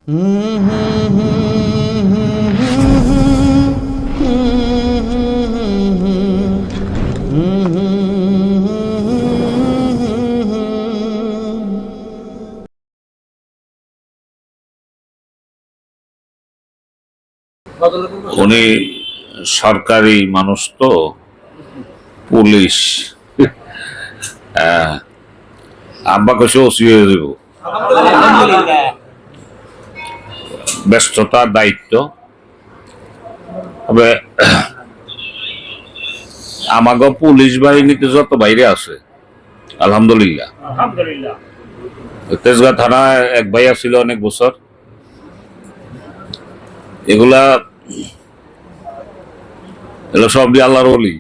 উনি সরকারি মানুষ তো, পুলিশ। আব্বা কইছে ওসি হয়ে যাব, ব্যস্ততা দায়িত্ব। তবে আমাকে পুলিশ বাহিনীতে যত বাইরে আছে আলহামদুলিল্লাহ। তেজগাঁ থানায় এক ভাইয়া ছিল অনেক বছর। এগুলা সব দিয়ে আল্লাহর ওলি,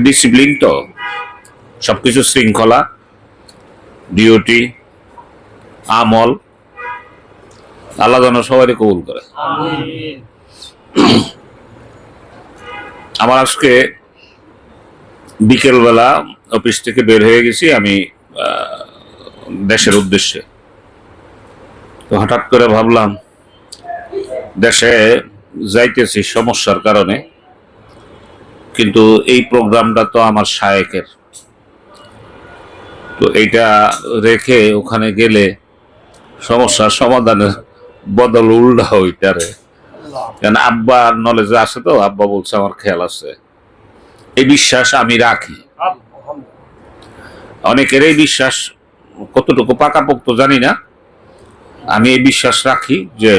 ডিসিপ্লিন তো, সবকিছু শৃঙ্খলা, ডিউটি, আমল। আল্লাহ যেন সবাই কবুল করে। আমার আজকে বিকেলবেলা অফিস থেকে বের হয়ে গেছি আমি দেশের উদ্দেশ্যে। তো হঠাৎ করে ভাবলাম দেশে যাইতেছি সমস্যার কারণে, কিন্তু এই প্রোগ্রামটা তো আমার শায়েকের, তো এইটা রেখে ওখানে গেলে সমস্যার সমাধানের বদল উল্টা হইতারে। কারণ আব্বা নলেজে আছে তো, আব্বা বলছে আমার খেয়াল আছে, এই বিশ্বাস আমি রাখি। অনেকের এই বিশ্বাস কতটুকু পাকাপোক্ত জানি না, আমি এই বিশ্বাস রাখি যে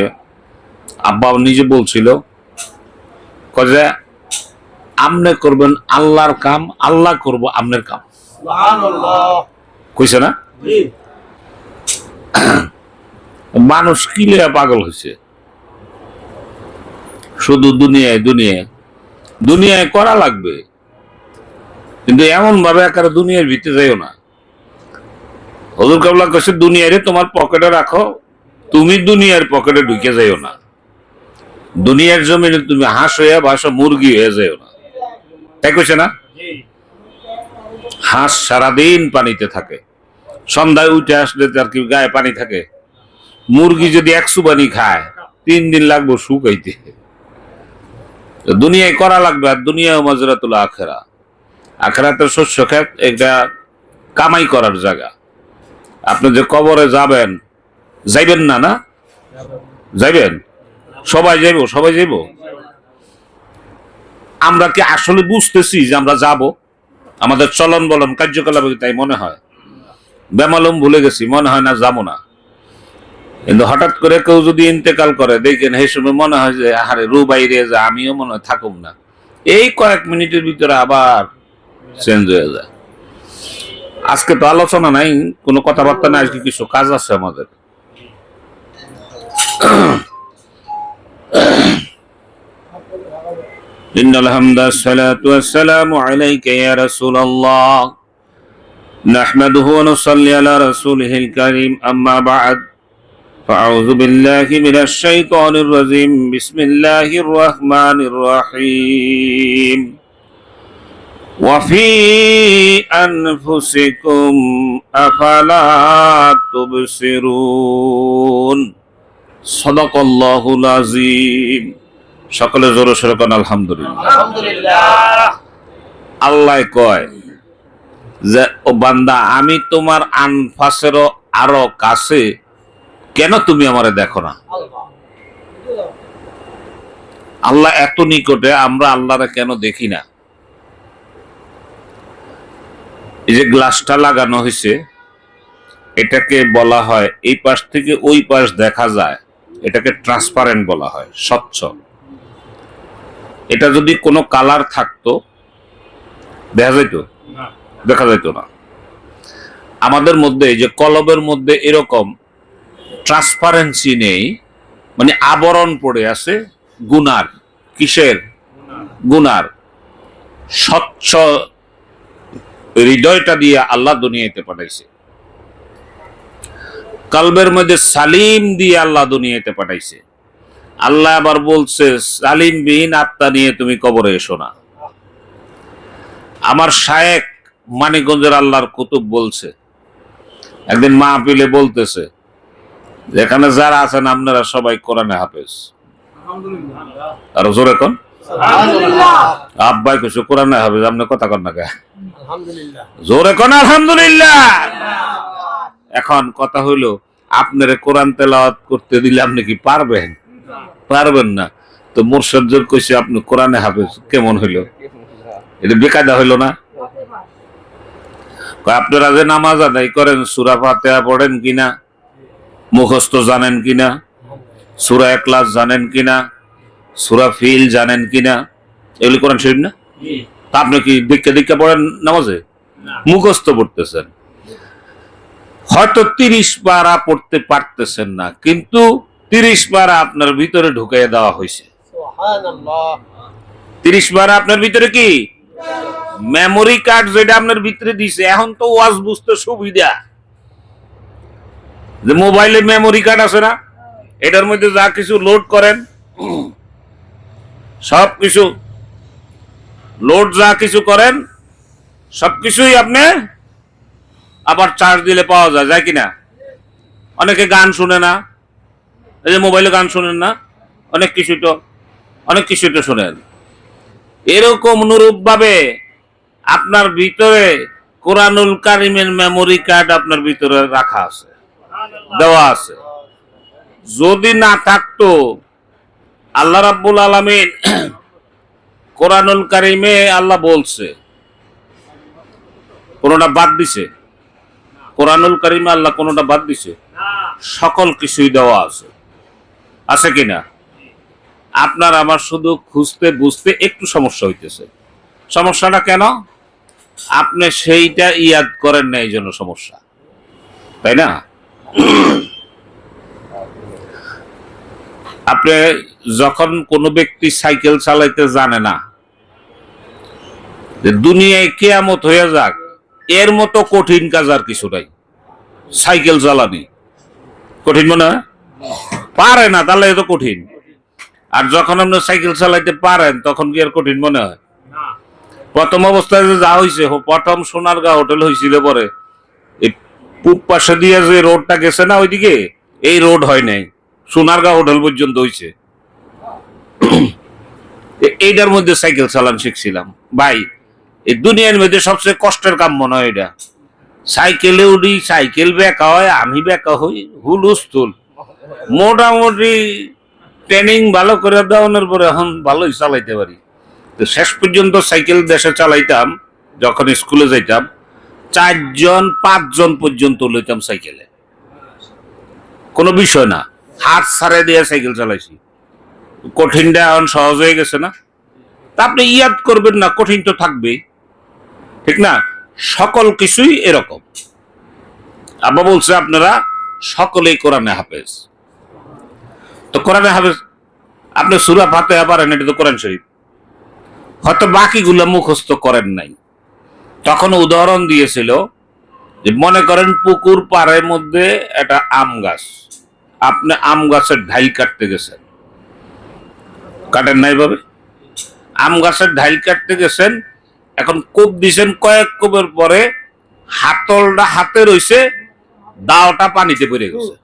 আব্বা নিজে বলছিল যে আমনে করবেন আল্লাহর কাম, আল্লাহ করব আমনের কাম, কইছে না? মানুষ কি লিয়া পাগল হয়েছে, শুধু দুনিয়ায় দুনিয়ায় দুনিয়ায় করা লাগবে, কিন্তু এমন ভাবে একারে দুনিয়ার ভিতরে যাইও না। হুজুর কেবলা কইছে দুনিয়ারে তোমার পকেটে রাখো, তুমি দুনিয়ার পকেটে ঢুকে যাইও না। দুনিয়ার জমিনে তুমি হাঁস হইয়া বাসা মুরগি হয়ে যাইও না, তাই কইছে না? হাঁস সারাদিন পানিতে থাকে, সন্ধ্যায় উঠে আসলে তার কি গায়ে পানি থাকে? মুরগি যদি 100 পানি খায় 3 দিন লাগবে শুকাইতে। দুনিয়ায় করা লাগবে, আর দুনিয়া মাজরাতুল আখিরা, আখিরাতের শস্য ক্ষেত, এটা কামাই করার জায়গা। আপনি যে কবরে যাবেন, যাইবেন না? না যাইবেন, সবাই যাইব, সবাই যাইব। আমরা কি আসলে বুঝতেছি যে আমরা যাব? আমাদের চলন বলন কার্যকলাপ তাই মনে হয়। বেমালুম ভুলে গেছি, মনে হয় না যাবো না। কিন্তু হঠাৎ করে কেউ যদি ইন্তেকাল করে, দেখেন সেই সময় মনে হয় যে আরে রু বাইরে যা, আমিও মনে হয় থাকুম না। এই কয়েক মিনিটের ভিতরে আবার চেঞ্জ হয়ে যায়। আজকে তো আলোচনা নাই, কোনো কথাবার্তা নাই, আজকে কিছু কাজ আছে আমাদের। ইন্নাল হামদা সালাতু ওয়াসসালামু আলাইকা ইয়া রাসূলুল্লাহ নাহমাদুহু ওয়া নুসাল্লি আলা রাসূলিহিল কারীম আম্মা বা'দ فأعوذ بالله من الشيطان الرجيم بسم الله الرحمن الرحيم وفي أنفسكم أفلا تبصرون صدق الله العظيم সকলে জোরে সোরে কোন আলহামদুলিল্লাহ। আলহামদুলিল্লাহ। আল্লাহ কয় যে ও বান্দা, আমি তোমার আনফাসেরও আরো কাছে, কেন তুমি আমারে দেখো না? আল্লাহ এত নিকটে, আমরা আল্লাহরে কেন দেখি না? এই যে গ্লাসটা লাগানো হয়েছে, এটাকে বলা হয়, এই পাশ থেকে ওই পাশ দেখা যায়, এটাকে ট্রান্সপারেন্ট বলা হয়, স্বচ্ছ। এটা যদি কোনো কালার থাকতো দেখা যাইতো? দেখা যাইতো না। আমাদের মধ্যে যে কলবের মধ্যে এরকম ট্রান্সপারেন্সি নেই, মানে আবরণ পড়ে আছে গুনার। কিসের? গুনার। স্বচ্ছ হৃদয়টা দিয়ে আল্লাহ দুনিয়াতে পাঠাইছে, কলবের মধ্যে সালিম দিয়ে আল্লাহ দুনিয়াতে পাঠাইছে। আল্লাহ আবার বলছে সালিম বিহীন আত্মা নিয়ে তুমি কবরে এসো না। আমার শায়েখ মানিকগঞ্জের আল্লাহর কুতুব বলছে, একদিন মাহফিলে বলতেছে যেখানে যারা আছেন আপনারা সবাই কোরআনে হাফেজ। আর জোরে কোন আব্বাই কিছু কোরআনে হাফেজ, আপনি কথা কন না কে? জোরে কোন আলহামদুলিল্লাহ। এখন কথা হইলো, আপনারে কোরআন তেলাওয়াত করতে দিলে আপনি কি পারবেন? পারবেন না। তো মুর্শিদ জোর কইছে আপনি কোরআনে হাফেজ, কেমন হইলো? এটা বেকায়দা হইলো না? আপনারা যে নামাজ আদায় করেন সূরা ফাতিহা পড়েন কিনা, মুখস্থ জানেন কিনা, সূরা ইখলাস জানেন কিনা, সূরা ফিল জানেন কিনা? এগুলি কোরআন শরীফ না? তা আপনি কি দীক্ষা দীক্ষা পড়েন নামাজে? মুখস্থ পড়তেছেন, হয়তো 30 পারা পড়তে পারতেছেন না, কিন্তু 30 পারা আপনার ভিতরে ঢুকাইয়া দেওয়া হয়েছে। 30 পারা আপনার ভিতরে কি মেমোরি কার্ড, যেটা আপনার ভিতরে দিছে। এখন তো ওয়াজ বুঝতে সুবিধা, যে মোবাইলে মেমোরি কার্ড আছে না, এটার মধ্যে যা কিছু লোড করেন, সবকিছু লোড যা কিছু করেন সবকিছুই আপনি আবার চার্জ দিলে পাওয়া যায়, যায় কিনা? অনেকে গান শুনে না, এই যে মোবাইলে গান শুনেন না, অনেক কিছু তো শোনেন। এরকম অনুরূপ ভাবে আপনার ভিতরে কোরআনুল কারিমের মেমোরি কার্ড আপনার ভিতরে রাখা আছে, দেওয়া আছে। যদি না থাকতো, আল্লাহ রাব্বুল আলামিন কোরআনুল কারিমে আল্লাহ বলছে, কোনটা বাদ দিছে? কোরআনুল কারিমে আল্লাহ কোনটা বাদ দিছে? সকল কিছুই দেওয়া আছে, আছে কিনা? আপনার আমার শুধু খুঁজতে বুঝতে একটু সমস্যা হইতেছে। সমস্যাটা কেন? আপনি সেইটা ইয়াদ করেন না, এই জন্য সমস্যা, তাই না? আপনি যখন কোনো ব্যক্তি সাইকেল চালাইতে জানে না, দুনিয়ায় কিয়ামত হয়ে যাক, এর মতো কঠিন কাজ আর কিছু নাই। সাইকেল চালানি কঠিন মনে হয়? পারে না, তাহলে এত কঠিন। আর যখন আপনি সাইকেল চালাইতে পারেন, তখন কি আর কঠিন মনে হয়? প্রথম অবস্থায় যে যা হয়েছে, প্রথম সোনারগাঁ হোটেল হয়েছিল, পরে এই পূব পাশে দিয়ে যে রোডটা গেছে না ওইদিকে, এই রোড হয় নাই, সোনারগাঁ হোটেল পর্যন্ত হয়েছে। এইটার মধ্যে সাইকেল চালান শিখছিলাম। ভাই, এই দুনিয়ার মধ্যে সবচেয়ে কষ্টের কাম মনে হয় এটা। সাইকেলে উঠি, সাইকেল বেঁকা হয়, আমি বেঁকা হই, হুলস্থুল। মোটামুটি ট্রেনিং ভালো করে দেওয়ানোর পরে এখন ভালোই চালাইতে পারি। তো শেষ পর্যন্ত সাইকেল দেশে চালাইতাম, যখন স্কুলে যাইতাম 4 জন 5 জন পর্যন্ত লইতাম সাইকেলে, কোনো বিষয় না। হাত ছাড়ে দিয়ে সাইকেল চালাইছি। কঠিনটা এখন সহজ হয়ে গেছে না? তা আপনি ইয়াদ করবেন না, কঠিন তো থাকবেই, ঠিক না? সকল কিছুই এরকম। আব্বা বলছে আপনারা সকলেই কোরআনে হাফেজ। তো কোরআনে হাফেজ, আপনি সূরা ফাতিহা পারেন, এটা তো কোরআন শরীফ। হয়তো বাকিগুলো মুখস্থ করেন নাই। তখন উদাহরণ দিয়েছিল যে, মনে করেন পুকুর পাড়ের মধ্যে একটা আম গাছ, আপনি আম গাছের ঢাইল কাটতে গেছেন, কাটেন নাই ভাবে, আম গাছের ঢাইল কাটতে গেছেন, এখন কোপ দিছেন, কয়েক কোপের পরে হাতলটা হাতে রইছে, দাওটা পানিতে পড়ে গেছে।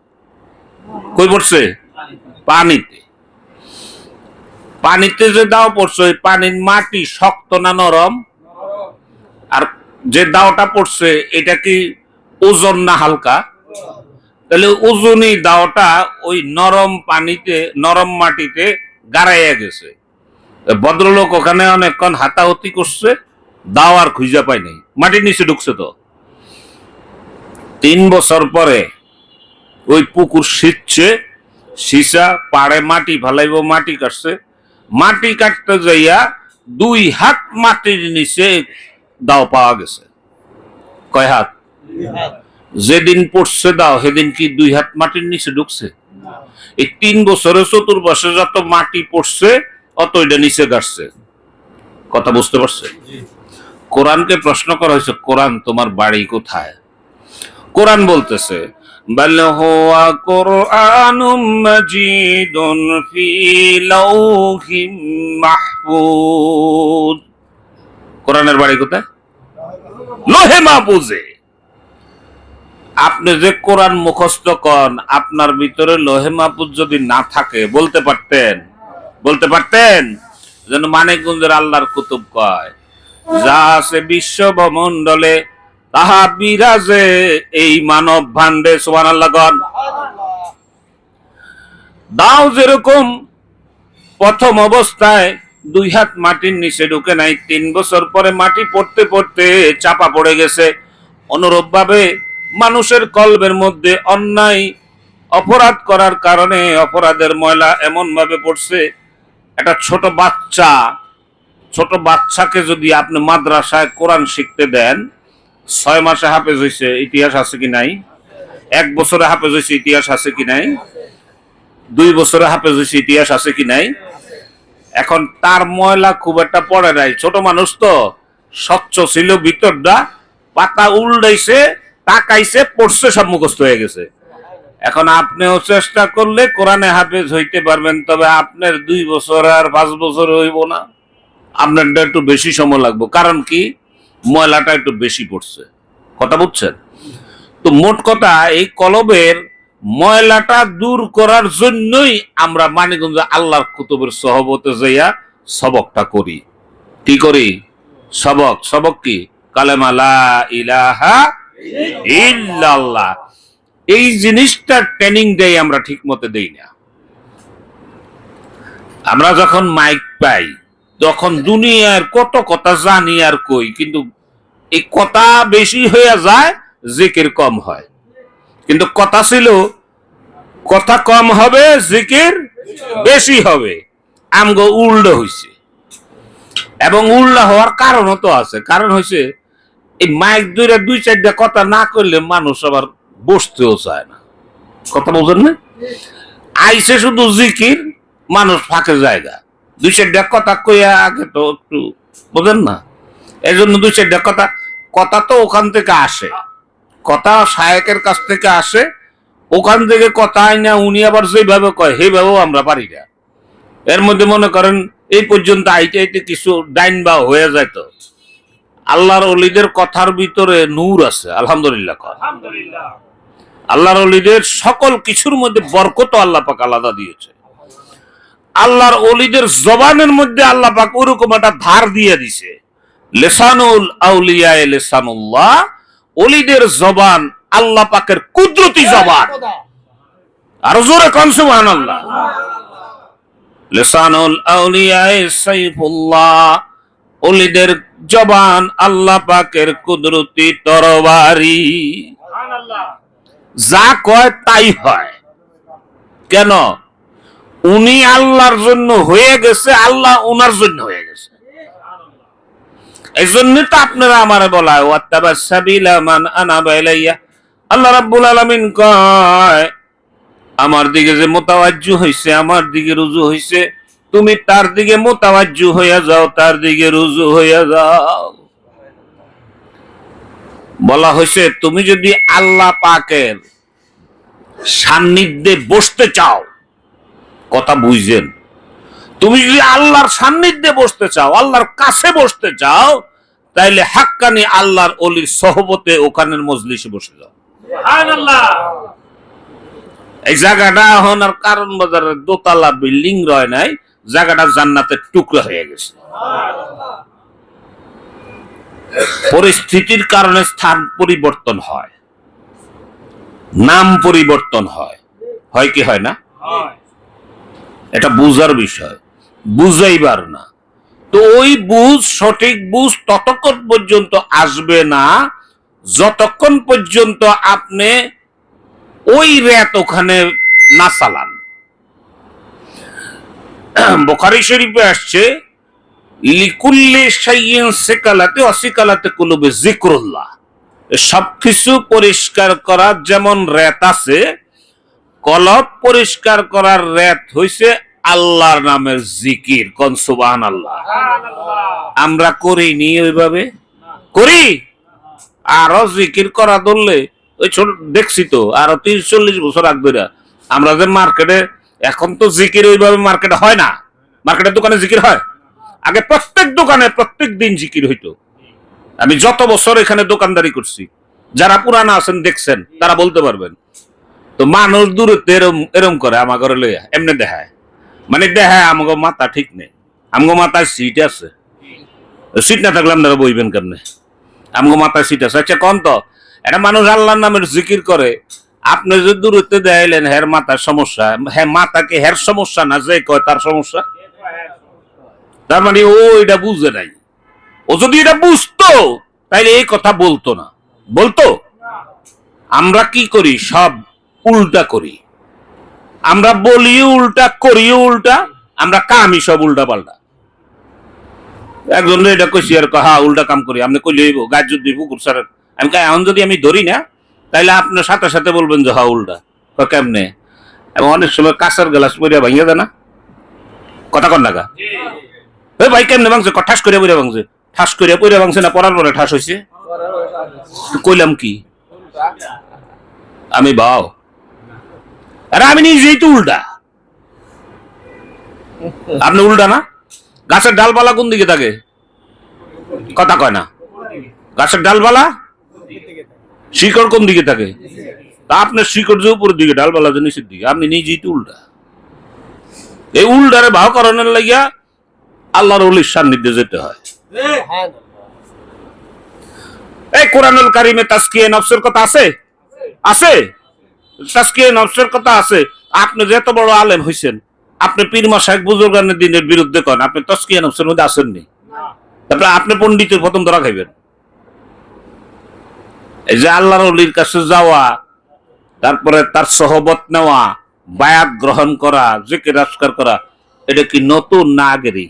কই পড়ছে? পানিতে। পানিতে যে দাও পড়ছে, ওই পানির মাটি শক্ত না নরম? আর যে দাওটা পড়ছে, এটা কি ওজন না হালকা? তাহলে ওজনই দাওটা ওই নরম পানিতে, নরম মাটিতে গাড়াইয়া গেছে। ভদ্রলোক ওখানে অনেকক্ষণ হাতাহতি করছে, দাও আর খুঁজে পায় নাই, মাটির নিচে ঢুকছে। তো 3 বছর পরে ওই পুকুর সিঁচছে, সিসা পাড়ে মাটি ফালাইব, মাটি কাটছে, মাটি কাটতে যাইয়া 2 হাত মাটির নিচে দাও পাওয়া গেছে। কয় হাত? যেদিন পড়ছে দাও, সেদিন কি 2 হাত মাটির নিচে ঢুকছে? এই 3 বছরে চতুর্পাশে যত মাটি পড়ছে, অত এটা নিচে গাছছে। কথা বুঝতে পারছে? কোরআনকে প্রশ্ন করা হয়েছে, কোরআন তোমার বাড়ি কোথায়? কোরআন বলতেছে, বাল হুয়া কুরআনুম মাজিদুন ফি লাউহিম মাহফুজ। কোরআনের বাড়ি কোথায়? লোহে মাহফুজে। আপনি যে কোরআন মুখস্থ করেন, আপনার ভিতরে লোহে মাহফুজ যদি না থাকে বলতে পারতেন যেন মানিকগঞ্জের আল্লাহর কুতুব কয়, যা আছে বিশ্ব ব্রহ্মাণ্ডলে তাহা বিরাজে এই মানব ভাণ্ডে। সুবহানাল্লাহ গণ। দাও যেরকম প্রথম অবস্থায় 2 হাত মাটির নিচে ঢুকে নাই, 3 বছর পরে মাটি পড়তে পড়তে চাপা পড়ে গেছে। অনুরূপ ভাবে মানুষের কলবের মধ্যে অন্যায় অপরাধ করার কারণে অপরাধের ময়লা এমন ভাবে পড়ছে, একটা ছোট বাচ্চাকে যদি আপনি মাদ্রাসায় কোরআন শিখতে দেন, 6 মাসে হাফেজ হয়েছে, ইতিহাস আছে কি নাই? 1 বছরে হাফেজ হয়েছে, ইতিহাস আছে কি নাই? 2 বছরে হাফেজ হয়েছে, ইতিহাস আছে কি নাই? এখন তার ময়লা খুব একটা পড়ে নাই, ছোট মানুষ তো, স্বচ্ছ ছিল ভিতরটা, পাতা উল্টাইছে, তাকাইছে, পড়ছে, সব মুখস্থ হয়ে গেছে। এখন আপনিও চেষ্টা করলে কোরআনে হাফেজ হইতে পারবেন, তবে আপনার 2 বছর আর 5 বছর হইব না, আপনারটা একটু বেশি সময় লাগবে। কারণ কি? ময়লাটা একটু বেশি পড়ছে। কথা বুঝছেন তো? মোট কথা, এই কলবের ময়লাটা দূর করার জন্যই আমরা মানিকগঞ্জ আল্লাহর কুতুবের সহবতে যাইয়া সবকটা করি। কি করি? সবক কি? কালেমা লা ইলাহা ইল্লাল্লাহ। এই জিনিসটা ট্রেনিং দেই আমরা ঠিক মতো দেই না। আমরা যখন মাইক পাই তখন দুনিয়ার কত কথা জানি আর কই, কিন্তু এই কথা বেশি হয়ে যায়, জিকির কম হয়। কিন্তু কথা ছিল কথা কম হবে, জিকির বেশি হবে। আমগো উল্টো হইছে, এবং উল্টা হওয়ার কারণও তো আছে। কারণ হইছে এই মাইক ধরে 2-4টা কথা না করলে মানুষ আবার বসতেও চায় না। কথা বলছেন না? আইসে শুধু জিকির, মানুষ ফাঁকে জায়গা, 2-4টা কথা কইয়া আগে তো একটু বোঝেন না। এই জন্য 2-4টা কথা তো ওখান থেকে আসে, কথা শায়েকের কাছ থেকে আসে, ওখান থেকে কথা আই না, উনি আবার যেভাবে কয় সেইভাবেও আমরা পারি না। এর মধ্যে মনে করেন এই পর্যন্ত আইতে আইতে কিছু ডাইন বা হয়ে যায়। তো আল্লাহর ওলিদের কথার ভিতরে নূর আছে, আলহামদুলিল্লাহ। আল্লাহর ওলিদের সকল কিছুর মধ্যে বরকত আল্লাহ পাক আলাদা দিয়েছে। আল্লাহর ওলিদের জবানের মধ্যে আল্লাহ পাক ওরকম একটা ধার দিয়ে দিছে। লিসানুল আউলিয়া লিসানুল্লাহ, ওলিদের জবান আল্লাহ পাকের কুদরতি জবান। আর জোরে কোন সুবহানাল্লাহ। লিসানুল আউলিয়া সাইফুল্লাহ, ওলিদের জবান আল্লাহ পাকের কুদরতি তরবারি। যা কয় তাই হয়। কেন? উনি আল্লাহর জন্য হয়ে গেছে, আল্লাহ উনার জন্য হয়ে গেছে। এই জন্য তো আপনারা আমারে বলা ওয়াত্তাবা সাবিলা মান আনাবা ইলাইয়া। আল্লাহ রাব্বুল আলামিন কয়, আমার দিকে যে মুতাওয়াজ্জু হইছে, আমার দিকে রুজু হইছে, তুমি তার দিকে মুতাওয়াজ্জু হইয়া যাও, তার দিকে রুজু হইয়া যাও। বলা হয়েছে তুমি যদি আল্লাহ পাকের সান্নিধ্যে বসতে চাও, কথা বুঝেন, তুমি যদি আল্লাহর সান্নিধ্যে বসতে চাও, আল্লাহর কাছে বসতে চাও, তাইলে হাক্কানি আল্লাহর ওলির সহবতে ওখানের মজলিসে বসে যাও। সুবহানাল্লাহ। এই জায়গাটা এখন আর কারণ বাজারের দোতলা বিল্ডিং রয় নাই, জায়গাটা জান্নাতের টুকরা হয়ে গেছে। পরিস্থিতির কারণে স্থান পরিবর্তন হয়, নাম পরিবর্তন হয়, হয় কি হয় না? এটা বুঝার বিষয়, বুঝাইবার না। তো ওই বুঝ, সঠিক বুঝ ততক্ষণ পর্যন্ত আসবে না যতক্ষণ পর্যন্ত আপনি ওই রাত ওখানে না চালান। বুখারী শরীফে আসছে, লিকুল্লি শাইইন সিকালাতে অসিকালাতে কুলুবে যিকরুল্লাহ। সবকিছু পরিষ্কার করার যেমন রাত আছে, কলব পরিষ্কার করার রাত হইছে আল্লাহর নামের জিকির। কোন সুবহানাল্লাহ। আমরা করিনি ওইভাবে? করি? আরো জিকির করা ধরলে ওই ছোট দেখছি তো, আরো 30-40 বছর আগ ধরে আমরা যে মার্কেটে, এখন তো জিকির ওইভাবে মার্কেটে হয় না। মার্কেটের দোকানে জিকির হয়, আগে প্রত্যেক দোকানে প্রত্যেক দিন জিকির হইতো। আমি যত বছর এখানে দোকানদারি করছি, যারা পুরানা আছেন দেখছেন তারা বলতে পারবেন। তো মানুষ দূরত্ব এরম এরম করে আমার ঘরে লইয়া এমনি দেখায়, মানে দেখায় আমাকে মাথা ঠিক নেই, আমগো মাথায় সিট আছে, সিট না থাকলে আপনারা বইবেন কেমনে? আমগো মাথায় সিট আছে। আচ্ছা কন তো, একটা মানুষ আল্লাহর নামের জিকির করে, আপনি যদি দূরত্বে দেখাইলেন হের মাথার সমস্যা, হ্যাঁ মাথাকে হের সমস্যা না, যে কয় তার সমস্যা। তার মানে ও এটা বুঝে নাই। ও যদি এটা বুঝতো তাইলে এই কথা বলতো না, বলতো? আমরা কি করি? সব উল্টা করি, আমরা বলি উল্টা, করিও উল্টা, আমরা কামি সব উল্টা পাল্টা। একজন এটা কইছি আর হা উল্টা কাম করি, আপনি কইলে গাছ যদি পুকুর স্যার, আমি এখন যদি আমি ধরি না তাইলে আপনার সাথে সাথে বলবেন যে হা উল্টা। কেমনে? এবং অনেক সময় কাঁচার গ্লাস পরিয়া ভাঙিয়া দেয় না, কথা কন না? ভাই কেমনে ভাঙছে? ঠাস করিয়া পড়িয়া ভাঙছে। ঠাস করিয়া পড়িয়া ভাঙছে না পড়ার পরে ঠাস হয়েছে? কইলাম কি আমি বাও? আরে আমি নিজেই তো উল্টা। আপনি উল্টা না? গাছের ডালপালা কোন দিকে থাকে? কথা কয় না। গাছের ডালপালা শিকড় কোন দিকে থাকে? তা আপনার শিকড় যে উপরের দিকে, ডালপালা যে নিচের দিকে, আপনি নিজেই তো উল্টা। এই উল্টারে ভাও করানোর লাগিয়া আল্লাহর ওলির সান্নিধ্যে যেতে হয়। এই কোরআনুল কারিমে তাজকিয়ে নফসের কথা আছে? আছে, তাজকিয়ে নফসের কথা আছে। আপনি যে এত বড় আলেম হইছেন, আপনি পীর মাশায়েখ বুজুর্গানের দিনের বিরুদ্ধে করেন, আপনি তাজকিয়ে নফসের মধ্যে আসেননি। তারপরে আপনি পণ্ডিতের প্রথম ধরা খাইবেন। এই যে আল্লাহর ওলির কাছে যাওয়া, তারপরে তার সহবত নেওয়া, বায়াত গ্রহণ করা, জিকির আজকার করা, এটা কি নতুন না আগেরই?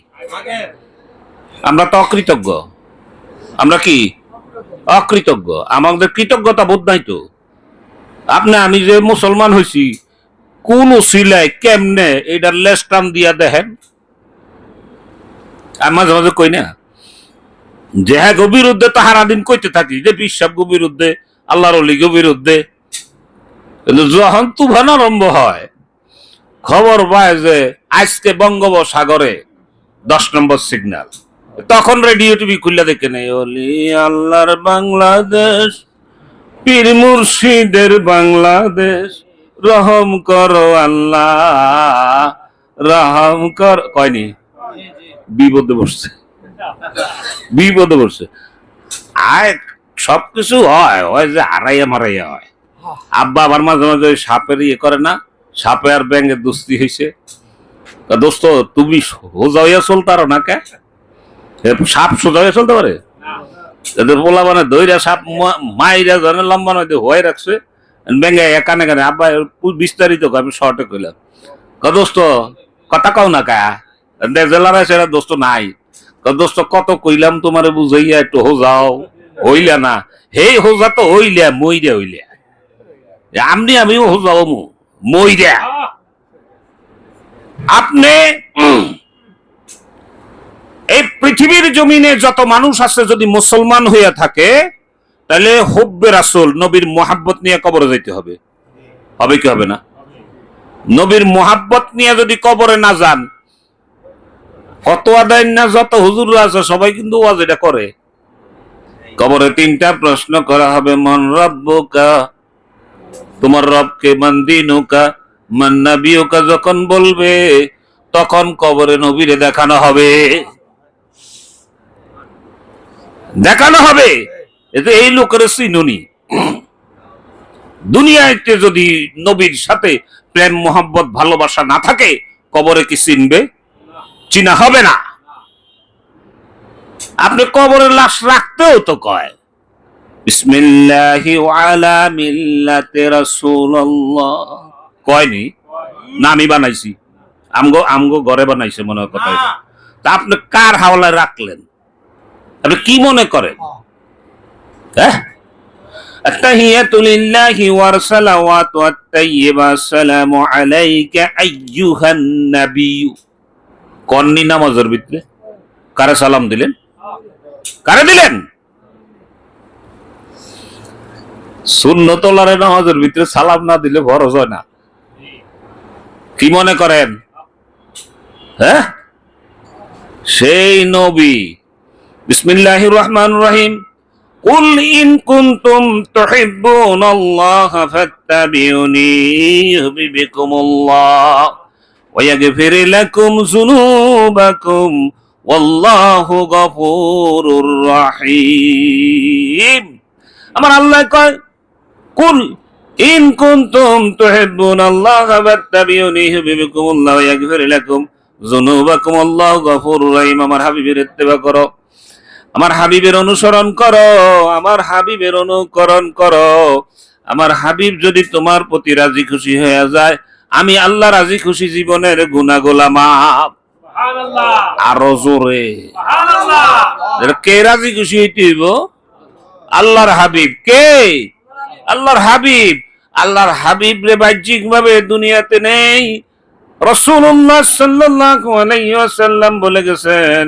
আমরা তো অকৃতজ্ঞ। আমরা কি অকৃতজ্ঞ? আমাদের কৃতজ্ঞতা বোধ নাই তো। আপনি আমি যে মুসলমান হয়েছি, কোন সিলাই কেমনে এটার লেস টান দিয়া দেখেন। আর মাঝে মাঝে কই না যে হ্যাঁ বিরুদ্ধে তো হারাদিন কইতে থাকি যে বিশ্বাস বিরুদ্ধে, আল্লাহর অলিগ বিরুদ্ধে, কিন্তু যখন তুফান আরম্ভ হয়, খবর পায় যে আজকে বঙ্গোপসাগরে 10 নম্বর সিগন্যাল, তখন রেডিও টিভি খুলে দেখে নেই অলি আল্লাহর বাংলাদেশ, পীর মুর্শিদের বাংলাদেশ, রহম করো আল্লাহ, রহম কর। কয়নি? বিপদে বসছে, বিপদে বসছে। আয় সবকিছু হয়, হয় যে হারাইয়া মারাইয়া হয়। আব্বা আবার মাঝে মাঝে সাপের ইয়ে করে না, সাপে আর ব্যাঙের দুস্তি হয়েছে। দোস্ত তুমি সোজা হইয়া চলতারো না কে? সাপ সোজা হইয়া চলতে পারে? পোলা মানে দইরা সাপ মাইরা জানে লম্বা নয় হয়ে রাখছে, ব্যাঙ্গে কানে কানে। আব্বা বিস্তারিত আমি শর্টে কইলাম, দোস্ত কথা কও না কা জেলারা সেরা দোস্ত নাই। দোস্ত কত কইলাম তোমারে বুঝাইয়া একটু হোজাও, হইলা না। হেই হোজা তো হইলা মইরা হইলা, আমিও হোজাও মইরা। আপনি এই পৃথিবীর জমিনে যত মানুষ আছে যদি মুসলমান হইয়া থাকে, তাহলে হুব্বে রাসূল, নবীর মোহাব্বত নিয়ে কবরে যাইতে হবে। হবে কি হবে না? নবীর মোহাব্বত নিয়ে যদি কবরে না যান, ফতোয়া দেন না যত হুজুররা আছে সবাই কিন্তু ওয়াজ এটা করে। কবরে 3টা প্রশ্ন করা হবে, মান রাব্বুকা, তোমার রবকে, মান দীনুকা, মান নাবিয়ুকা। যখন বলবে তখন কবরে নবীরে দেখানো হবে, দেখানো হবে। এতে এই লোকের চিনুনি। দুনিয়াতে যদি নবীর সাথে প্রেম মোহাব্বত ভালোবাসা না থাকে, কবরে কি চিনবে? চিনা হবে না। আপনি কবরে লাশ রাখতেও তো কয় বিসমিল্লাহি ওয়ালা মিল্লাতি রাসূলুল্লাহ, কয়নি না? আমি বানাইছি, আমগো ঘরে বানাইছে মনে হয় কথা। তা আপনি কার হাওলায় রাখলেন? আপনি কি মনে করেন? হ্যাঁ, التحية لله والصلوات والطيبة السلام عليك أيها النبي। কন্নি নামাজের ভিতরে কারে সালাম দিলেন? কারে দিলেন? সুন্নতলারে নামাজের ভিতরে সালাম না দিলে ফরজ হয় না। কি মনে করেন? হ্যাঁ, সেই নবী বিসমিল্লাহির রহমানির রহিম কুল ইন কুনতুম তুহিব্বুনাল্লাহ ফাত্তাবিউনি ইউহিব্বুকুমুল্লাহ ওয়া ইয়াগফির লাকুম যুনুবাকুম ওয়াল্লাহু গফুরুর রহিম। আমার আল্লাহ কয়, কুল ইন কুনতুম তুহিব্বুনাল্লাহ ফাত্তাবিউনি ইউহিব্বুকুমুল্লাহ ওয়া ইয়াগফির লাকুম যুনুবাকুম আল্লাহু গফুরুর রহিম। আমার হাবিবের ইত্তেবা করো, আমার হাবিবের অনুসরণ করো, আমার হাবিবের অনুকরণ করো। আমার হাবিব যদি তোমার প্রতি রাজি খুশি হয়ে যায়, আমি আল্লাহ রাজি খুশি জীবনের গুনাহগুলো মাফ। সুবহানাল্লাহ। আরো জোরে সুবহানাল্লাহ। কে রাজি খুশি হইতে হইব? আল্লাহর হাবিব। কে? আল্লাহর হাবিব। আল্লাহর হাবিব রে বাহ্যিক ভাবে দুনিয়াতে নেই। রাসূলুল্লাহ সাল্লাল্লাহু আলাইহি ওয়াসাল্লাম বলে গেছেন,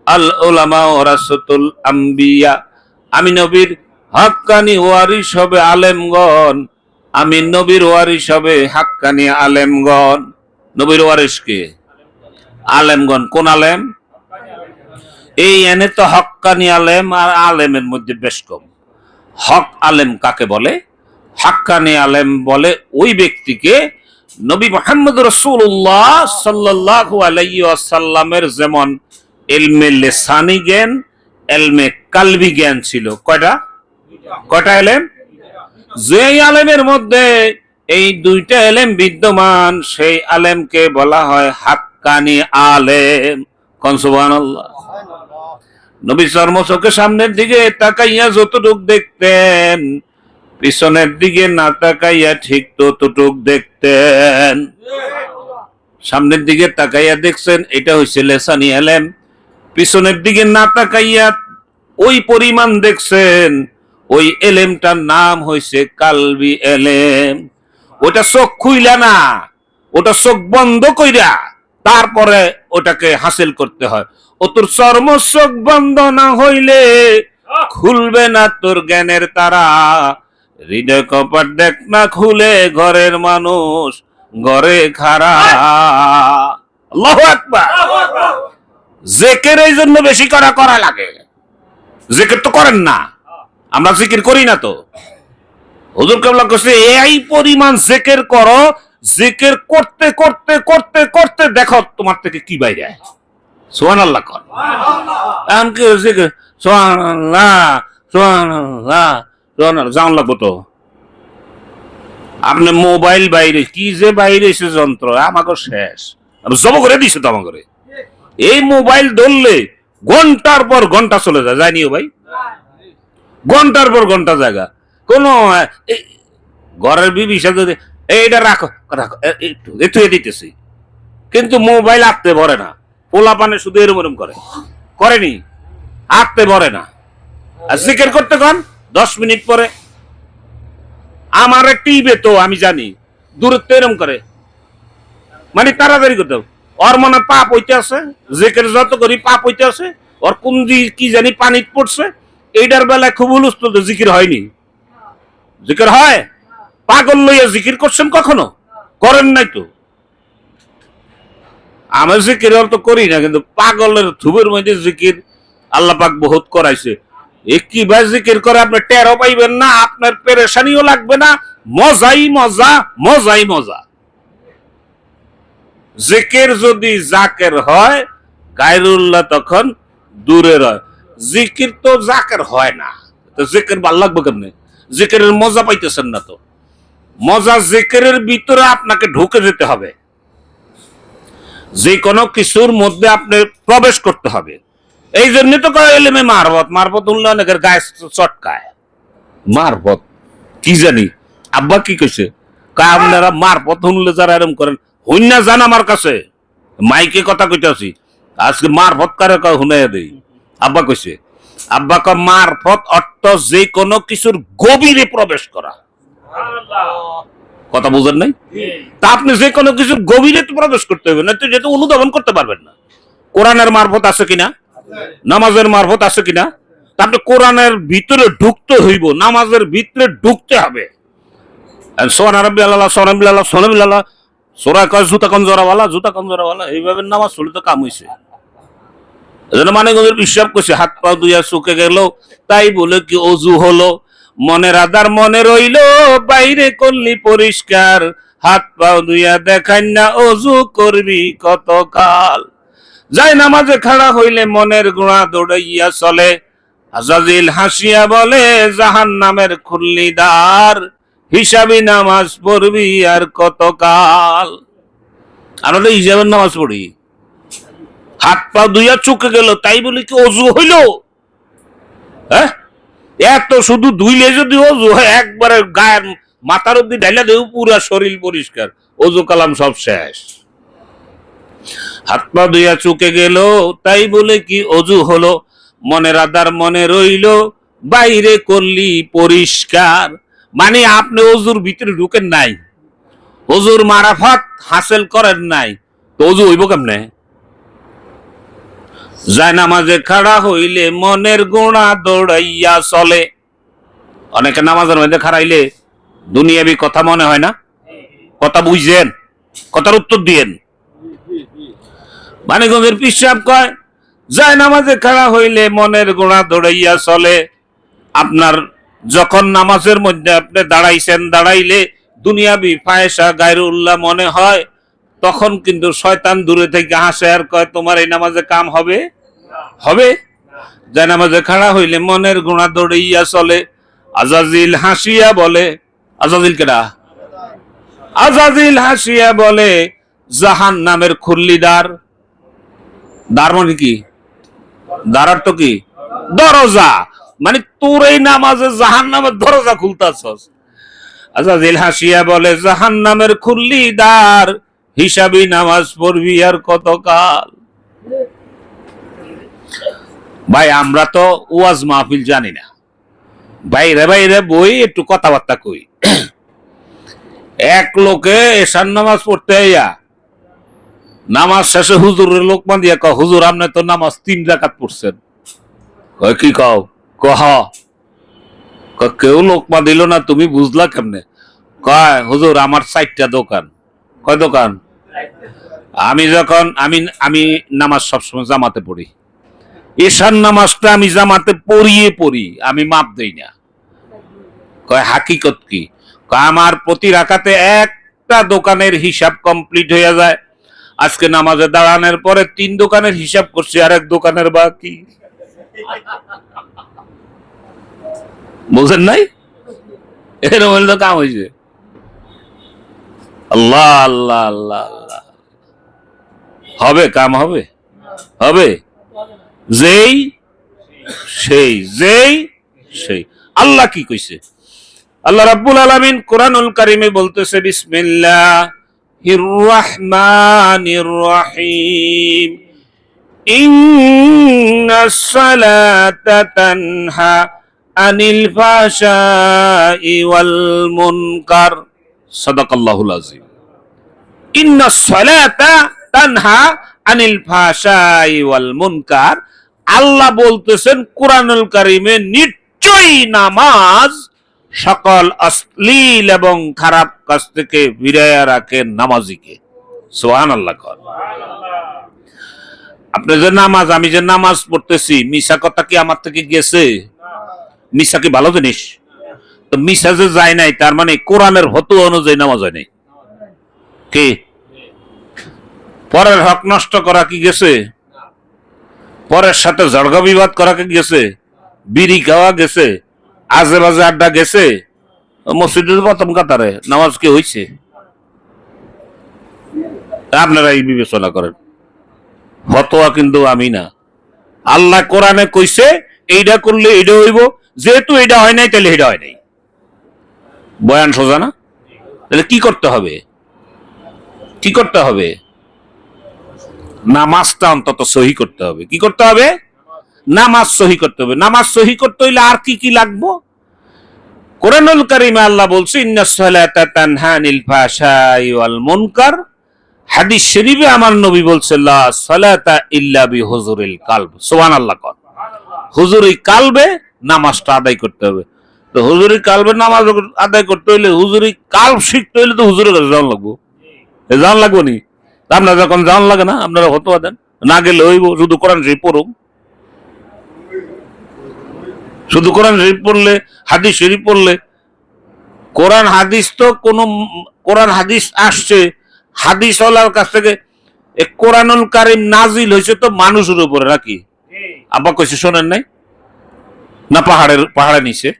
আল উলামা ওয়ারাসাতুল আম্বিয়া। আমি নবীর হাক্কানি ওয়ারিস হবে আলেমগণ, আমি নবীর ওয়ারিস হবে হাক্কানি আলেমগণ। নবীর ওয়ারিস কে? আলেমগণ। কোন আলেম? এই এনে তো হক্কানি আলেম আর আলেমের মধ্যে বেশ কম। হক আলেম কাকে বলে? হাক্কানি আলেম বলে ওই ব্যক্তিকে নবী মুহাম্মদ রাসূলুল্লাহ সাল্লাল্লাহু আলাইহি ওয়াসাল্লামের যেমন ইলমে লিসানি জ্ঞান, ইলমে কালবি জ্ঞান ছিল। কয়টা ইলম? যে আলেমের মধ্যে এই দুইটা ইলম বিদ্যমান, সেই আলেমকে বলা হয় হাক্কানি আলেম। কোন সুবহানাল্লাহ। নবী চোখের সামনের দিকে তাকাইয়া যতটুক দেখতেন, পিছনের দিকে না তাকাইয়া ঠিক ততটুক দেখতেন। সামনের দিকে তাকাইয়া দেখছেন, এটা হইছে লিসানি ইলম। পিছনের দিকে না তাকাইয়া ওই পরিমাণ দেখছেন, ওই এলেমটার নাম হইছে কালবি এলেম। ওটা চোখ খুইলা না, ওটা চোখ বন্ধ কইরা তারপরে ওটাকে হাসিল করতে হয়। ও তোর চর্ম চোখ বন্ধ না হইলে খুলবে না তোর জ্ঞানের তারা। হৃদয় কপাট দেখ না খুলে ঘরের মানুষ ঘরে খাড়া। আল্লাহু আকবার। জিকির এই জন্য বেশি করা লাগে। জিকির তো করেন না, আমরা জিকির করি না তো। হুজুর কেবলা কইছে এই পরিমাণ জিকির করো, জিকির করতে করতে করতে করতে দেখো তোমার থেকে কি বাইরে। সুবহানাল্লাহ কর। এখন কি জিকির সুবহানাল্লাহ সুবহানাল্লাহ সুবহানাল্লাহ জান লাগবো তো। আপনি মোবাইল বাইরে কি যে বাইরে এসে যন্ত্র আমাকে শেষ জব করে দিছে তো আমাকে। এই মোবাইল ধরলে ঘন্টার পর ঘন্টা চলে যায়, জানিও ভাই, ঘন্টার পর ঘন্টা জায়গা। কোন ঘরের বিবি সাথে এইটা রাখো রাখো একটু দিতেছি, কিন্তু মোবাইল আঁকতে ভরে না। পোলা পানে শুধু এরম এরম করেনি, আঁকতে ভরে না। আর জিকির করতে কন 10 মিনিট পরে আমার টিভে তো আমি জানি দূরত্ব এরম করে, মানে তাড়াতাড়ি করতে হবে। ওর মনে পাপ হইতে আছে, জিকির যত করি পাপ হইতে আছে। ওর কোন কি জানি পানি পড়ছে, এইটার বেলায় খুব হুলস্থুল, জিকির হয়নি। জিকির হয়? পাগল লইয়া জিকির করছেন কখনো? করেন নাই তো। আমি জিকির তো করি না, কিন্তু পাগলের থুবের মধ্যে জিকির আল্লাহ পাক বহুত করাইছে। কি ভাই জিকির করে আপনি টেরও পাইবেন না, আপনার পেরেশানিও লাগবে না, মজাই মজা, মজাই মজা। জিকির যদি জাকের হয়, গায়রুল্লাহ তখন দূরে রয়। জিকির তো জাকের হয় না, তো জিকির ভাল লাগবে কেমনে? জিকিরের মজা পাইতেছেন না তো। মজা জিকিরের ভিতরে আপনাকে ঢুকে যেতে হবে, যে কোনো কিছুর মধ্যে আপনি প্রবেশ করতে হবে। এই জন্য তো এলেমে মারবত, মারবত উল্লা অনেকের গায়ে চটকায়। মারবত কি জানি আব্বা কি কইছে, আপনারা মারবত শুনলে যারা এরকম করেন হইনা জান আমার কাছে মাইকে কথা কইতাছি, আজকে মারফত কারে কয় শুনাইয়া দেই। আব্বা কইছে, আব্বা কয় মারফত অর্থ যে কোনো কিছুর গভীরে প্রবেশ করা। কথা বুঝেন নাই? তা আপনি যে কোনো কিছুর গভীরে প্রবেশ করতে হবে না, তো যেটা অনুধাবন করতে পারবেন না। কোরআনের মারফত আছে কিনা, নামাজের মারফত আছে কিনা, তা আপনি কোরআনের ভিতরে ঢুকতে হইব, নামাজের ভিতরে ঢুকতে হবে। সোহান রাব্বি আল্লাহ সোহান বিল্লাহ সোহান বিল্লাহ সোরা কয় জুতা কঞ্জরাওয়ালা, জুতা কঞ্জরাওয়ালা, এইভাবে নামাজ পড়লে তো কাম হইছে। এজন্য মানিকগঞ্জের বিশ্বাস করছে হাত পা দুইয়া শুকে গেল, তাই বলে কি অজু হলো? মনের আধার মনে রইল, বাইরে করলি পরিষ্কার, হাত পা দুইয়া দেখাই না অজু করবি কতকাল। যাই নামাজে খাড়া হইলে মনের গোড়া দৌড়াইয়া চলে, আজাজিল হাসিয়া বলে জাহান্নামের খুললি দ্বার, হিসাবি নামাজ পড়বি আর কতকাল। আমরা হিসাবের নামাজ পড়ি, হাত পা দুইয়া চুকে গেল, তাই বলে কি অজু হইল? হ্যাঁ, এত শুধু ধুইলে যদি অজু হয়, একবারে গায়ের মাথার অব্দি ঢাইলা দেব, পুরা শরীর পরিষ্কার, অজু কালাম সব শেষ। হাত পা দুইয়া চুকে গেল, তাই বলে কি অজু হলো? মনের আধার মনে রইল, বাইরে করলি পরিষ্কার। মানে আপনি অজুর ভিতরে ঢুকেন নাই, অজুর মারাফাত হাসিল করেন নাই, তো অজু হইব কেমনে? যায় নামাজে খাড়া হইলে মনের গোড়া দৌড়াইয়া চলে। অনেকে নামাজের মধ্যে খাড়াইলে দুনিয়াবি কথা মনে হয় না? কথা বুঝছেন? কথার উত্তর দিয়েন। মানিকগঞ্জের পীর সাহেব কয়, যায় নামাজে খাড়া হইলে মনের গোড়া দৌড়াইয়া চলে। আপনার যখন নামাজের মধ্যে আপনি দাঁড়াইছেন, দাঁড়াইলে দুনিয়াবি ফায়সা গায়রুল্লাহ মনে হয়, তখন কিন্তু শয়তান দূরে থেকে হাসে আর কয়, তোমার এই নামাজে কাম হবে? হবে? যায় নামাজে খাড়া হইলে মনের গোড়া দৌড়াইয়া চলে, আজাজিল হাসিয়া বলে, আজাজিল কেডা? আজাজিল হাসিয়া বলে জাহান্নামের খুললি দ্বার। দ্বার মানে কি? দ্বার তো কি? দরজা। মানে তোর এই নামাজে জাহান্নামের দরজা খুলতাছস। আজাজিল হাসিয়া বলে জাহান্নামের খুললি দ্বার, হিসাবি নামাজ পড়বি আর কতকাল। ভাই আমরা তো ওয়াজ মাহফিল জানি না, বাইরে বাইরে বই একটু কথাবার্তা কই। এক লোকে এশার নামাজ পড়তে আইয়া নামাজ শেষে হুজুরের লোকমান দিয়া কও, হুজুর আপনি তো নামাজ 3 রাকাত পড়ছেন। কয় কি কও? কহ কেউ লোকমা দিল না, তুমি বুঝলা কেমনে? কয় হুজুর আমার 4টা দোকান। কয় দোকান? আমি নামাজ সবসময় জামাতে পড়ি, এশার নামাজটা আমি জামাতে পড়ি, আমি মাপ দেই না। কয় হাকিকত কি? কয় আমার প্রতি রাকাতে একটা দোকানের হিসাব কমপ্লিট হয়ে যায়। আজকে নামাজে দাঁড়ানোর পরে 3 দোকানের হিসাব করছি, আর 1 দোকানের বাকি। বুঝেন নাই? এরকম তো কাম হয়েছে। আল্লাহ আল্লাহ আল্লাহ আল্লাহ, হবে কাম? হবে? হবে? যেই সেই আল্লাহ কি কইছে? আল্লাহ রাব্বুল আলামিন কোরআনুল কারীমে বলতেছে, বিসমিল্লাহির রাহমানির রহিম, ইন্নাস সালাতা তানহা আনিল ফাহশাই ওয়াল মুনকার। সাদাকাল্লাহুল আযীম। ইন্নাস সালাতা তানহা আনিল ফাহশাই ওয়াল মুনকার। আল্লাহ বলতেছেন কোরআনুল কারীমে, নিশ্চয়ই নামাজ সকল অশ্লীল এবং খারাপ কাজ থেকে বিরত রাখে নামাজিকে। সুবহানাল্লাহ। আপনি যে নামাজ, আমি যে নামাজ পড়তেছি, মিশা কথা কি আমার থেকে গেছে? মিশা কি ভালো জিনিস? তো মিশা যে যায় নাই, তার মানে কোরআনের ফতোয়া অনুযায়ী নামাজ হয় নাই। কি পরের হক নষ্ট করা কি গেছে? পরের সাথে ঝগড়া বিবাদ করা কি গেছে? বিড়ি খাওয়া গেছে? আজে বাজে আড্ডা গেছে? মসজিদের প্রথম কাতারে নামাজ কি হয়েছে? আপনারা এই বিবেচনা করেন। ফতোয়া কিন্তু আমি না। আল্লাহ কোরআনে কইছে এইটা করলে এইটা হইব, যেহেতু এটা হয় নাই তাহলে এটা হয় নাই। বয়ান সোজা না? তাহলে কি করতে হবে? কি করতে হবে? নামাজটা অন্তত সহি করতে হবে। কি করতে হবে? নামাজ সহি করতে হবে। নামাজ সহি করতে হইলে আর কি কি লাগবো? কোরআনুল কারীমে আল্লাহ বলছে, ইন্নাস সালাতা তানহা আনিল ফাহশাই ওয়াল মুনকার। হাদিস শরীফে আমার নবী বলছে, লা সালাতা ইল্লা বিহুজুরিল কালব। সুবহানাল্লাহ। হুজুরি কালবে নামাজটা আদায় করতে হবে। তো হুজুরি কালবে নামাজ আদায় করতে হইলে, হুজুরি কালব শিখতে হইলে তো হুজুরের কাছে যাওয়া লাগবো। যাওয়া লাগবো নি? আপনারা যখন যাওয়া লাগে না, আপনারা ফতোয়া দেন, না গেলে হইব, শুধু কোরআন শরীফ পড়ুন। শুধু কোরআন শরীফ পড়লে, হাদিস শরীফ পড়লে? কোরআন হাদিস তো কোরআন হাদিস আসছে হাদিস ওয়ালার কাছ থেকে। কোরআনুল কারীম নাজিল হয়েছে তো মানুষের উপরে নাকি? আব্বা কইছে শোনেন নাই? না পাহাড়ে নিচে,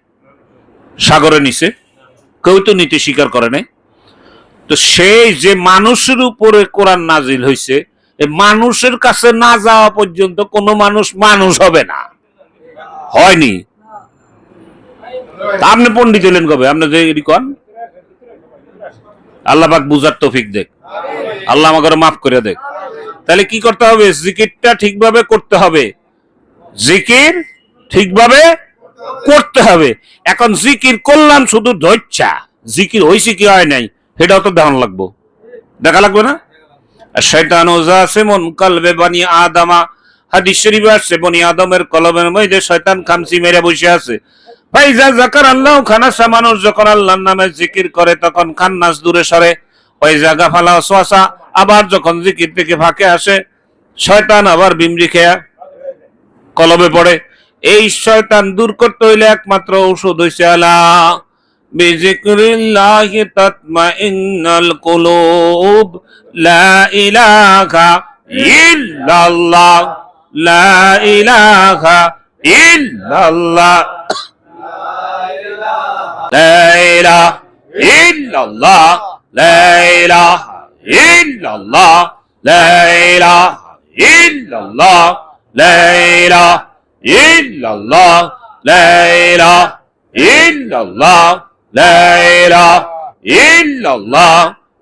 সাগরে নিচে, কেউ তো নিতে স্বীকার করে নাই। তো সেই যে মানুষের উপরে কোরআন নাজিল হয়েছে, মানুষের কাছে না যাওয়া পর্যন্ত কোন মানুষ হবে না, হয়নি। আপনি পণ্ডিত হলেন কবে? আপনি যে কন, আল্লাহ পাক বুঝার তৌফিক দেখ, আল্লাহ আমাকে মাফ করে দেখ। তাহলে কি করতে হবে? জিকিরটা ঠিকভাবে করতে হবে, জিকির ঠিকভাবে করতে হবে। এখন জিকির করলাম শুধু ধৈর্যা, জিকির হয়েছে কি হয় নাই সেটাও তো দেখা লাগবে না? শয়তানু জাসিমুন কলবে বনি আদমা, হাদিস শরীফে আছে বনি আদমের কলবের মধ্যে শয়তান খামচি মেরে বসে আছে। ফাইজা যাকারাল্লাহু খানাসা, মানুষ যখন আল্লাহর নামে জিকির করে তখন খান্নাস দূরে সরে। ওয়াইজা গাফালা ওয়াসওয়াসা, আবার যখন জিকির থেকে ফাঁকে আসে শয়তান আবার বিমরি খেয়া কলবে পড়ে। এই শয়তান দূর করতে হইলে একমাত্র ঔষধ হইছে আলা বিযিকরিল্লাহি তাতমাইন্নাল কুলুব, লা ইলাহা ইল্লাল্লাহ, লা ইলাহা ইল্লাল্লাহ, লা ইলাহা ইল্লাল্লাহ, লা ইলাহা ইল্লাল্লাহ, লা ইলাহা ইল্লাল্লাহ, লা ইলাহা ইল্লাল্লাহ, লা ইলাহা ইল্লাল্লাহ, লা ইলাহা ইল্লাল্লাহ,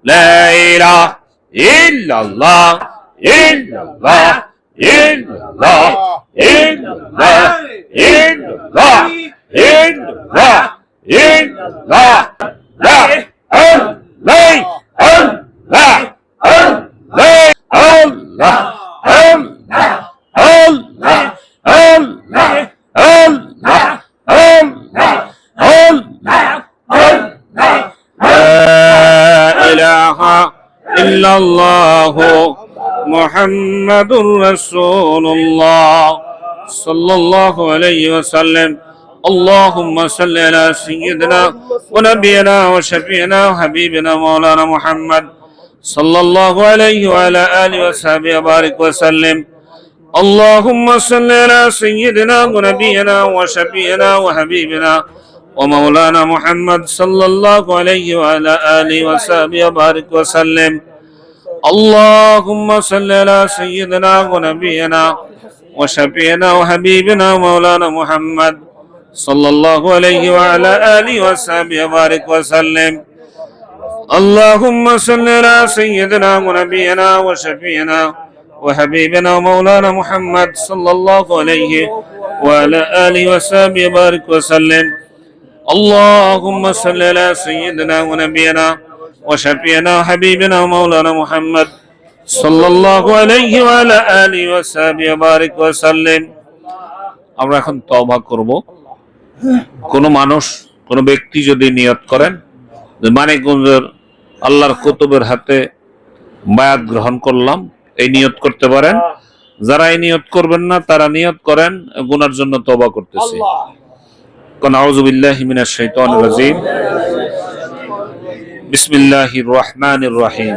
লা ইলাহা ইল্লাল্লাহ, ইল্লাল্লাহ, ইল্লাল্লাহ, ইল্লাল্লাহ, ইল্লাল্লাহ, ইল্লাল্লাহ, ইল্লাল্লাহ, লা আল্লাহ আল্লাহ আল্লাহ আল্লাহ আল্লাহ আল্লাহ আল্লাহ আল্লাহ আল্লাহ আল্লাহ আল্লাহ, লা ইলাহা ইল্লাল্লাহ মুহাম্মাদুর রাসূলুল্লাহ সাল্লাল্লাহু আলাইহি ওয়াসাল্লাম। اللهم صل على سيدنا ونبينا وشفيعنا وحبيبنا مولانا محمد صلى الله عليه وعلى آله وصحبه وبارك وسلم. اللهم صل على سيدنا ونبينا وشفيعنا وحبيبنا ومولانا محمد صلى الله عليه وعلى آله وصحبه وبارك وسلم. اللهم صل على سيدنا ونبينا وشفيعنا وحبيبنا ومولانا محمد صلى الله عليه وعلى آله وصحبه وبارك وسلم. اللهم صل على سيدنا ونبينا وشفيعنا وحبيبنا ومولانا محمد صلى الله عليه وعلى آله وصحبه وبارك وسلم. اللهم صل على سيدنا ونبينا وشفيعنا وحبيبنا ومولانا محمد صلى الله عليه وعلى آله وصحبه وبارك وسلم. আমরা এখন তওবা করব। কোন মানুষ, কোন ব্যক্তি যদি নিয়ত করেন যে মানিকগঞ্জের আল্লাহর কুতুবের হাতে বায়াত গ্রহণ করলাম, এই নিয়ত করতে পারেন। যারা এই নিয়ত করবেন না তারা নিয়ত করেন গুনার জন্য তওবা করতেছি। কোন আউযু বিল্লাহি মিনাশ শাইতানির রাজিম। বিসমিল্লাহির রহমানির রহিম।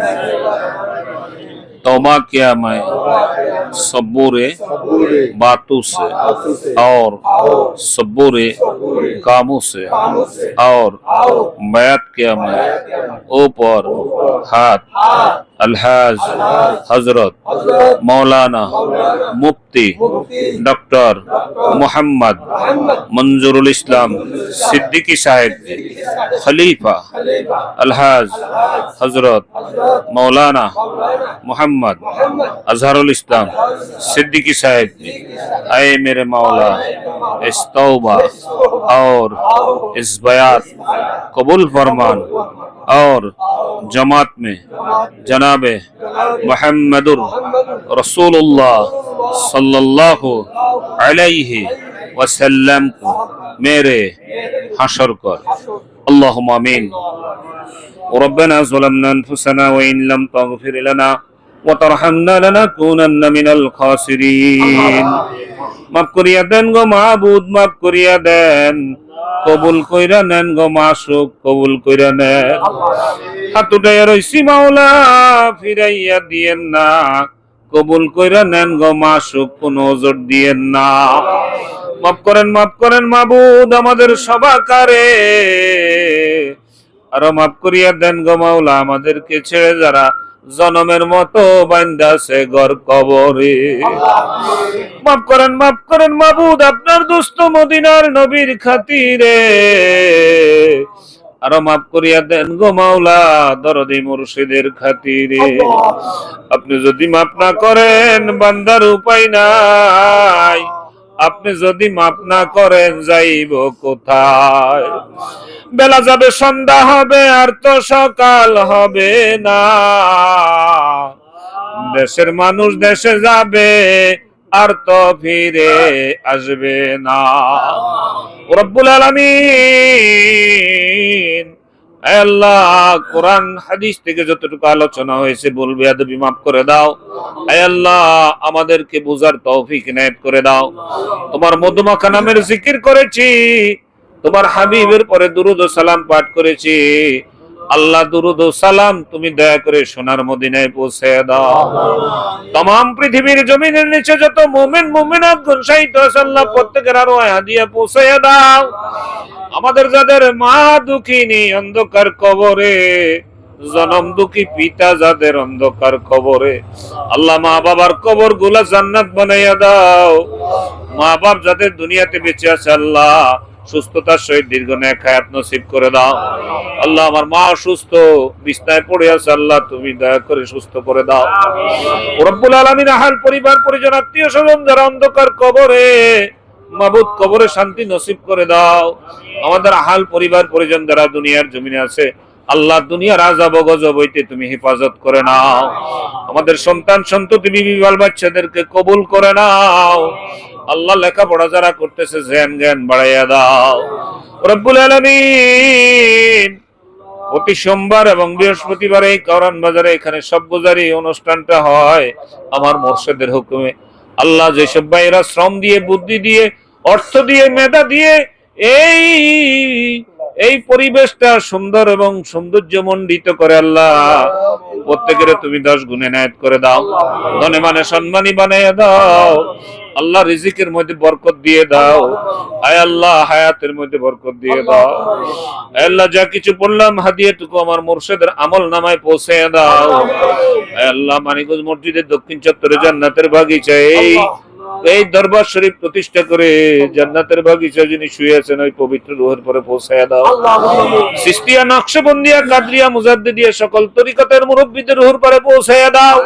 तौबा किया मैं सबूरे बातों से और सबूरे कामों से, और बैत किया मैं ऊपर हाथ अलहाज हजरत मौलाना मुफ्ती डॉक्टर मोहम्मद मंजूरुल इस्लाम सिद्दीकी साहेब खलीफा अलहाज हजरत मौलाना मोहम्मद अजहरुल इस्लाम सिद्दीकी साहेब, आए मेरे मौला इस तौबा और इस बयात कबूल फरमान और जमात में जनाबे मुहम्मदुर रसूलुल्लाह सल्लल्लाहु अलैहि वसल्लम को मेरे हशर कर। अल्लाहुम्मा आमीन। रब्बना ज़लमना अनफुसना व इन लम तगफिर लना व तरहमना लनकुनन्ना मिनल खासिरीन। মাফ করিয়া দেন গো মাহবুদ, মাফ করিয়া দেন, কবুল কইরা নেন গো মাসুক, কবুল কইরা নেন। হাত উঠাইয়া রইছি মাওলা, ফিরাইয়া দিয়েন না, কবুল কইরা নেন গো মাসুক, কোন ওজর দিয়েন না। মাফ করেন মাহবুদ আমাদের সবাকারে, আরো মাফ করিয়া দেন গো মাওলা আমাদেরকে ছেড়ে যারা জনমের মতো বান্দাছে ঘর কবরে। মাফ করেন মাহবুদ আপনার দোস্ত মদিনার নবীর খাতিরে, আরো মাফ করিয়া দেন গো মাওলা দরদি মুর্শিদের খাতিরে। আপনি যদি মাফ না করেন বান্দার উপায় নাই, আপনি যদি মাফ না করেন যাইব কোথায়? বেলা যাবে সন্ধ্যা হবে আর তো সকাল হবে না, দেশের মানুষ দেশে যাবে আর তো ফিরে আসবে না। রব্বুল আলামিন আল্লাহ কোরআন হাদিস থেকে যতটুকু আলোচনা হয়েছে বলবে আদবি মাফ করে দাও। আল্লাহ আমাদেরকে বুঝার তৌফিক ইনায়েত করে দাও। তোমার মধুমাখা নামের জিকির করেছি, তোমার হাবিবের পরে দুরূদ ও সালাম পাঠ করেছি। আল্লাহ দুরূদ ও সালাম তুমি দয়া করে সোনার মদিনায় পৌঁছে দাও। तमाम পৃথিবীর জমিনের নিচে যত মুমিন মুমিনাত গুনশাইত আছে আল্লাহ প্রত্যেকের আরওয়াহ হাদিয়া পৌঁছে দাও। আমাদের যাদের মা দুঃখিনী অন্ধকার কবরে, জনম দুঃখী পিতা যাদের অন্ধকার কবরে, আল্লাহ মা বাবার কবর গুলা জান্নাত বানাইয়া দাও। মা বাপ যাদের দুনিয়াতে বেঁচে আছে আল্লাহ সুস্থতার সহিত দীর্ঘ নেক হায়াত নসিব করে দাও। আল্লাহ আমার মা অসুস্থ বিছনায় পড়ে আছে, আল্লাহ তুমি দয়া করে সুস্থ করে দাও। রব্বুল আলামিন আহাল পরিবার পরিজন আত্মীয় স্বজন যারা অন্ধকার কবরে, মাবুদ কবরে শান্তি নসিব করে দাও। আমাদের আহাল পরিবার পরিজন যারা দুনিয়ার জমিনে আছে আল্লাহ দুনিয়ার আযাব গজব হইতে তুমি হেফাজত করে নাও। আমাদের সন্তান সন্ততি বিবি বাল বাচ্চাদেরকে কবুল করে নাও। আল্লাহ লেখাপড়া যারা করতেছে জ্ঞান বাড়াইয়া দাও। রব্বুল আলামিন প্রতি সোমবার এবং বৃহস্পতিবার এই কারওয়ান বাজারে এখানে সবগুজারি অনুষ্ঠানটা হয় আমার মুর্শিদের হুকুমে। আল্লাহ যেসব ভাইরা শ্রম দিয়ে, বুদ্ধি দিয়ে, অর্থ দিয়ে, মেধা দিয়ে এই পরিবেশটা সুন্দর এবং সৌন্দর্যমণ্ডিত করে আল্লাহ প্রত্যেকের তুমি 10 গুণে নায়াত করে দাও, ধনে মানে সম্মানী বানাইয়া দাও। আল্লাহ রিজিকের মধ্যে বরকত দিয়ে দাও। আয় আল্লাহ হায়াতের মধ্যে বরকত দিয়ে দাও। আয় আল্লাহ যা কিছু বললাম হাদিয়াটুকু আমার মুর্শিদের আমল নামায় পৌঁছে দাও। আয় আল্লাহ মানিকগঞ্জ মসজিদের দক্ষিণ চত্বরে জান্নাতের বাগিচা এই দরবার শরীফ প্রতিষ্ঠা করে জান্নাতের বাগিচা যিনি শুয়ে আছেন ওই পবিত্র রূহের পরে পৌঁছায়া দাও। সিস্তিয়া, নকশবন্দিয়া, কাদরিয়া, মুজাদ্দিদিয়া সকল তরিকতের মুরব্বিদের রূহের পরে পৌঁছায়া দাও।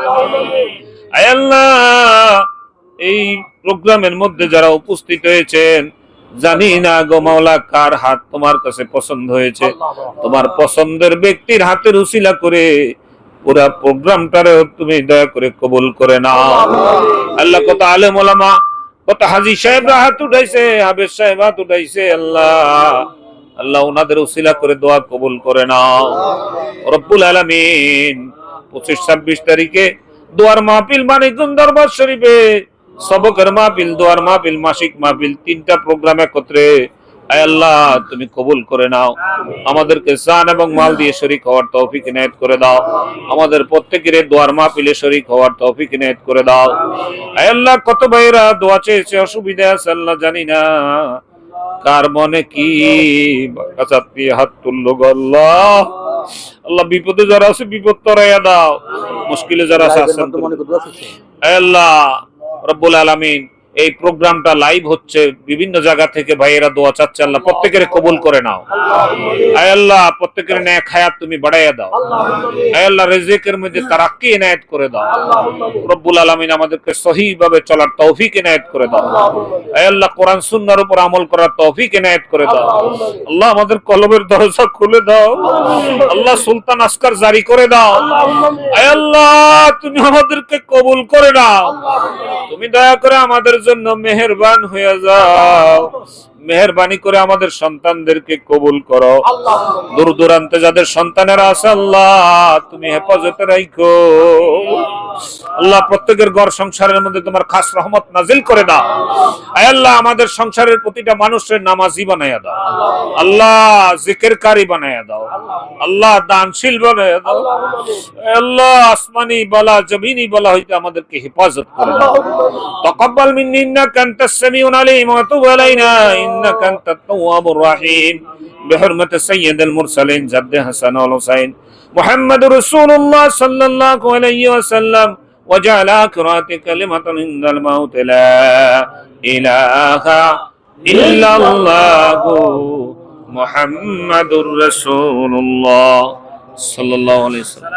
আয় আল্লাহ এই প্রোগ্রামের মধ্যে যারা উপস্থিত হয়েছেন জানি না গো মাওলা কার হাত তোমার কাছে পছন্দ হয়েছে, তোমার পছন্দের ব্যক্তির হাতের উসিলা করে পুরা প্রোগ্রামটারে তুমি দয়া করে কবুল করে নাও। আল্লাহ কত আলেম ওলামা, কত হাজী সাহেবরা হাত উঠাইছে, হাবেজ সাহেব হাত উঠাইছে, আল্লাহ ওনাদের উসিলা করে দোয়া কবুল করে নাও। রব্বুল আলামিন 25-26 তারিখে দোয়ার মাহফিল মানিকগঞ্জ দরবার শরীফে, সবকের মাহফিল, দোয়ার মাহফিল, মাসিক মাহফিল, 3টা প্রোগ্রাম একত্রে আয় আল্লাহ তুমি কবুল করে নাও। আমাদেরকে জান এবং মাল দিয়ে শরীক হওয়ার তৌফিক ইনায়েত করে দাও। আমাদের প্রত্যেকের দোয়ার মাহফিলে শরীক হওয়ার তৌফিক ইনায়েত করে দাও। আয় আল্লাহ কত ভাইরা দোয়া চেয়েছে, অসুবিধা আছে আল্লাহ জানি না কার মনে কি কাছাত্তি হাত তুললো গো আল্লাহ। আল্লাহ বিপদে যারা আছে বিপদ তরাইয়া দাও, মুশকিলে যারা আছে আয় আল্লাহ রব্বুল আলামিন এই প্রোগ্রামটা লাইভ হচ্ছে বিভিন্ন জায়গা থেকে ভাইয়েরা দোয়া চাচ্ছে, আল্লাহ প্রত্যেকের কবুল করে নাও। আয় আল্লাহ প্রত্যেকের নেক হায়াত তুমি বাড়াইয়া দাও। আয় আল্লাহ রিজিকের মধ্যে তারাক্কি ইনায়েত করে দাও। রব্বুল আলামিন আমাদেরকে সহিভাবে চলার তৌফিক ইনায়েত করে দাও। আয় আল্লাহ কোরআন সুন্নাহর উপর আমল করার তৌফিক ইনায়েত করে দাও। আল্লাহ আমাদের কলবের দরজা খুলে দাও। আল্লাহ সুলতান আসকার জারি করে দাও। আয় আল্লাহ তুমি আমাদেরকে কবুল করে নাও। তুমি দয়া করে আমাদের জন্য মেহেরবান হয়ে যাও। মেহেরবানি করে আমাদের সন্তানদেরকে কবুল করো। দূর দূরান্তে যাদের সন্তানেরা আছে আল্লাহ তুমি হেফাজতে রাখো। আল্লাহ প্রত্যেকের ঘর সংসারের মধ্যে তোমার খাস রহমত নাজিল করে দাও। আয় আল্লাহ আমাদের সংসারের প্রতিটা মানুষের নামাজি বানাইয়া দাও আল্লাহ, জিকিরকারী বানাইয়া দাও আল্লাহ, দানশীল বানাইয়া দাও আল্লাহ, আসমানি বালা জমিনি বালা হইতে আমাদেরকে হেফাজত করে দাও। তাকাব্বাল মিন্নি ইন্নাকা আনতাস সামিউল আলিম ওয়া তুব আলাইনা ইন্নাকা আনতাত তাওয়াবুর রাহিম বিহুরমাতি সাইয়্যিদিল মুরসালিন জাদ্দি হাসান ওয়াল হুসাইন মুহাম্মাদুর রাসূলুল্লাহ সাল্লাল্লাহু আলাইহি ওয়াসাল্লাম وجعل آخرات كلمة عند الموت لا إله إلا الله محمد رسول الله صلى الله عليه وسلم।